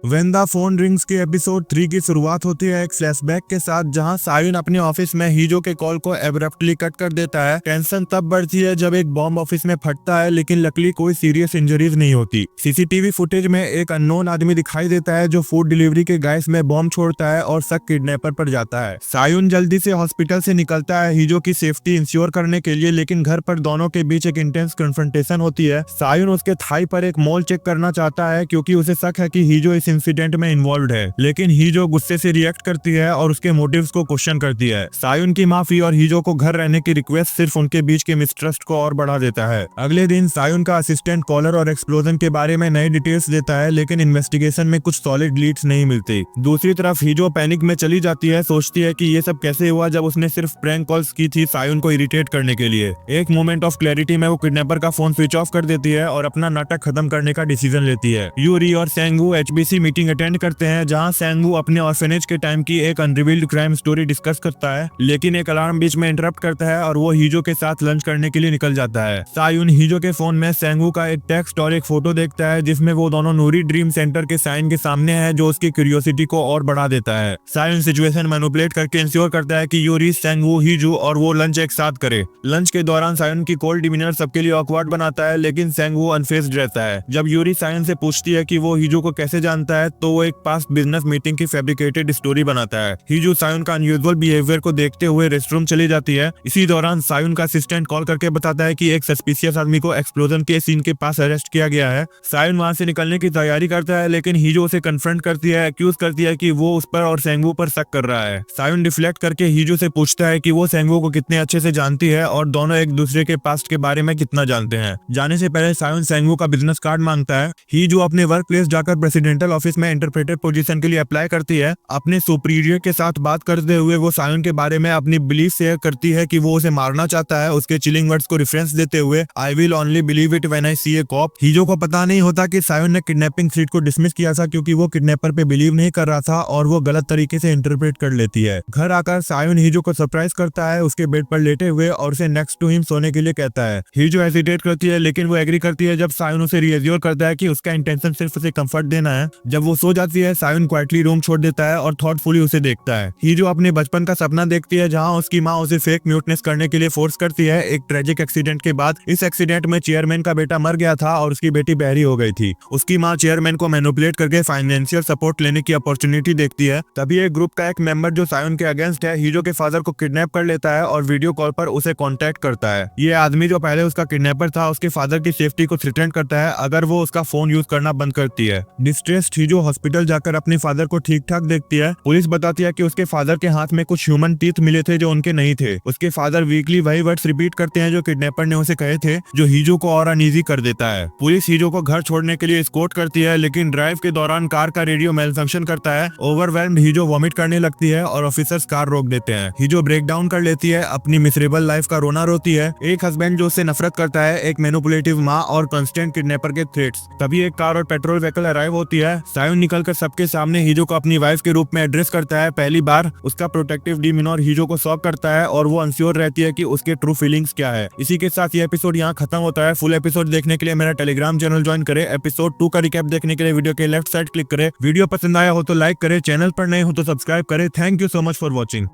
When the phone rings के episode 3 की शुरुआत होती है एक फ्लैशबैक के साथ, जहां सायुन अपने ऑफिस में हीजो के कॉल को एब्रप्टली कट कर देता है। टेंशन तब बढ़ती है जब एक बॉम्ब ऑफिस में फटता है, लेकिन लकीली कोई सीरियस इंजरीज नहीं होती। सीसीटीवी फुटेज में एक अननोन आदमी दिखाई देता है जो फूड डिलीवरी के गैस में बॉम्ब छोड़ता है और शक किडनैपर पर जाता है। सायुन जल्दी से हॉस्पिटल से निकलता है हीजो की सेफ्टी इंश्योर करने के लिए, लेकिन घर पर दोनों के बीच एक इंटेंस कन्फ्रंटेशन होती है। सायुन उसके थाई पर एक मोल चेक करना चाहता है क्योंकि उसे शक है कि हीजो इस इंसिडेंट में इन्वॉल्व है, लेकिन हीजो गुस्से से रिएक्ट करती है और उसके मोटिव्स को क्वेश्चन करती है। सायुन की माफी और हीजो को घर रहने की रिक्वेस्ट सिर्फ उनके बीच के मिसट्रस्ट को और बढ़ा देता है। अगले दिन सायुन का असिस्टेंट कॉलर और एक्सप्लोजन के बारे में नई डिटेल्स देता है, लेकिन इन्वेस्टिगेशन में कुछ सॉलिड लीड्स नहीं मिलती। दूसरी तरफ हीजो पैनिक में चली जाती है, सोचती है कि ये सब कैसे हुआ जब उसने सिर्फ प्रैंक कॉल्स की थी सायुन को इरिटेट करने के लिए। एक मोमेंट ऑफ क्लैरिटी में वो किडनैपर का फोन स्विच ऑफ कर देती है और अपना नाटक खत्म करने का डिसीजन लेती है। यूरी और सेंगू एचबीसी मीटिंग अटेंड करते हैं, जहां सेंगू अपने ऑर्फेनेज के टाइम की एक अनरिवील्ड क्राइम स्टोरी डिस्कस करता है, लेकिन एक अलार्म बीच में इंटरप्ट करता है और वो हीजो के साथ लंच करने के लिए निकल जाता है। सायुन हीजो के फोन में सेंगू का एक टेक्स्ट और एक फोटो देखता है जिसमें वो दोनों नूरी ड्रीम सेंटर के साइन के सामने है, जो उसकी क्यूरियोसिटी को और बढ़ा देता है। सायुन सिचुएशन मैनिपुलेट करके इंश्योर करता है कि यूरी, सेंगू, हीजो और वो लंच एक साथ करे। लंच के दौरान सायुन की कोल्ड डिमीनर सबके लिए ऑकवर्ड बनाता है, लेकिन सेंगू अनफेज्ड रहता है। जब यूरी सायुन से पूछती है कि वो हीजो को कैसे जानता है, तो वो एक पास्ट बिजनेस मीटिंग की फैब्रिकेटेड स्टोरी बनाता है। हीजो सायुन का अनयूजुअल बिहेवियर को देखते हुए रेस्टरूम चली जाती है। इसी दौरान सायुन का असिस्टेंट कॉल करके बताता है कि एक सस्पिशियस आदमी को एक्सप्लोजन के सीन के पास अरेस्ट किया गया है। सायुन वहां से निकलने की तैयारी करता है, लेकिन हीजो उसे कन्फ्रंट करती है, एक्यूज करती है कि वो उस पर और सेंगू पर शक कर रहा है। सायुन डिफ्लेक्ट करके हीजो से पूछता है कि वो सेंगू को कितने अच्छे से जानती है और दोनों एक दूसरे के पास्ट के बारे में कितना जानते हैं। जाने से पहले सायुन सेंगू का बिजनेस कार्ड मांगता है। हीजो अपने वर्क प्लेस जाकर प्रेसिडेंटल ऑफिस में इंटरप्रेटर पोजीशन के लिए अप्लाई करती है। अपने सुपीरियर के साथ बात करते हुए वो सायुन के बारे में अपनी बिलीफ शेयर करती है कि वो उसे मारना चाहता है, उसके चिलिंग वर्ड्स को रेफरेंस देते हुए I will only believe it when I see a cop. हीजो को पता नहीं होता कि सायुन ने किडनैपिंग थ्रेट को डिसमिस किया था क्योंकि वो किडनैपर पे बिलीव नहीं कर रहा था और वो गलत तरीके से इंटरप्रेट कर लेती है। घर आकर सायुन हीजो को सरप्राइज करता है उसके बेड पर लेटे हुए और उसे नेक्स्ट टू हिम सोने के लिए कहता है। हीजो हेजिटेट करती है, लेकिन वो एग्री करती है जब सायुन उसे रिएश्योर करता है कि उसका इंटेंशन सिर्फ उसे कंफर्ट देना है। जब वो सो जाती है, सायुन क्वाइटली रूम छोड़ देता है और थॉटफुली उसे देखता है। हीजो अपने बचपन का सपना देखती है जहां उसकी माँ उसे फेक म्यूटनेस करने के लिए फोर्स करती है। एक ट्रेजिक एक्सीडेंट के बाद इस एक्सीडेंट में चेयरमैन का बेटा मर गया था और उसकी बेटी बहरी हो गई थी। उसकी माँ चेयरमैन को मैनिपुलेट करके फाइनेंशियल सपोर्ट लेने की अपॉर्चुनिटी देखती है। तभी एक ग्रुप का एक मेंबर जो सायुन के अगेंस्ट है, हीजो के फादर को किडनैप कर लेता है और वीडियो कॉल पर उसे कॉन्टेक्ट करता है। ये आदमी जो पहले उसका किडनैपर था, उसके फादर की सेफ्टी को थ्रेटन करता है अगर वो उसका फोन यूज करना बंद करती है। डिस्ट्रेस्ड हीजो हॉस्पिटल जाकर अपने फादर को ठीक ठाक देखती है। पुलिस बताती है कि उसके फादर के हाथ में कुछ ह्यूमन टीथ मिले थे जो उनके नहीं थे। उसके फादर वीकली वही वर्ड्स रिपीट करते हैं जो किडनैपर ने उसे कहे थे, जो हीजो को और अनईजी कर देता है। पुलिस हीजो को घर छोड़ने के लिए एस्कॉर्ट करती है, लेकिन ड्राइव के दौरान कार का रेडियो मेल फंक्शन करता है। ओवरवेल्म्ड हीजो वॉमिट करने लगती है और ऑफिसर्स कार रोक देते हैं। हीजो ब्रेक डाउन कर लेती है, अपनी मिसरेबल लाइफ का रोना रोती है। एक हस्बैंड जो उससे नफरत करता है, एक मैनिपुलेटिव माँ और कांस्टेंट किडनैपर के थ्रेट्स। तभी एक कार और पेट्रोल व्हीकल अराइव होती है। सायुन निकलकर सबके सामने हीजो को अपनी वाइफ के रूप में एड्रेस करता है। पहली बार उसका प्रोटेक्टिव डीमीनर हीजो को शॉक करता है और वो अनश्योर रहती है कि उसके ट्रू फीलिंग्स क्या है। इसी के साथ ये एपिसोड यहाँ खत्म होता है। फुल एपिसोड देखने के लिए मेरा टेलीग्राम चैनल ज्वाइन करें। एपिसोड 2 का रिकैप देखने के लिए वीडियो के लेफ्ट साइड क्लिक करें। वीडियो पसंद आया हो तो लाइक करें, चैनल पर नए हो तो सब्सक्राइब करें। Thank you so much for watching.